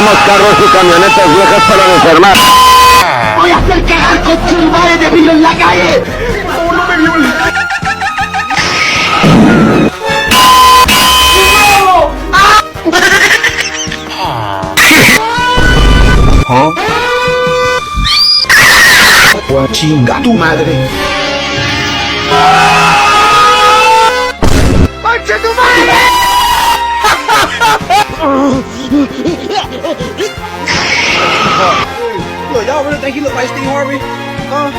tenemos carros y camionetas viejas para enfermar. Voy a hacer cagar con churbares de vino en la calle. Por favor, no me violen. Chinga tu madre. ¡Concha tu madre! Yo, y'all really think he look like Steve Harvey? Huh?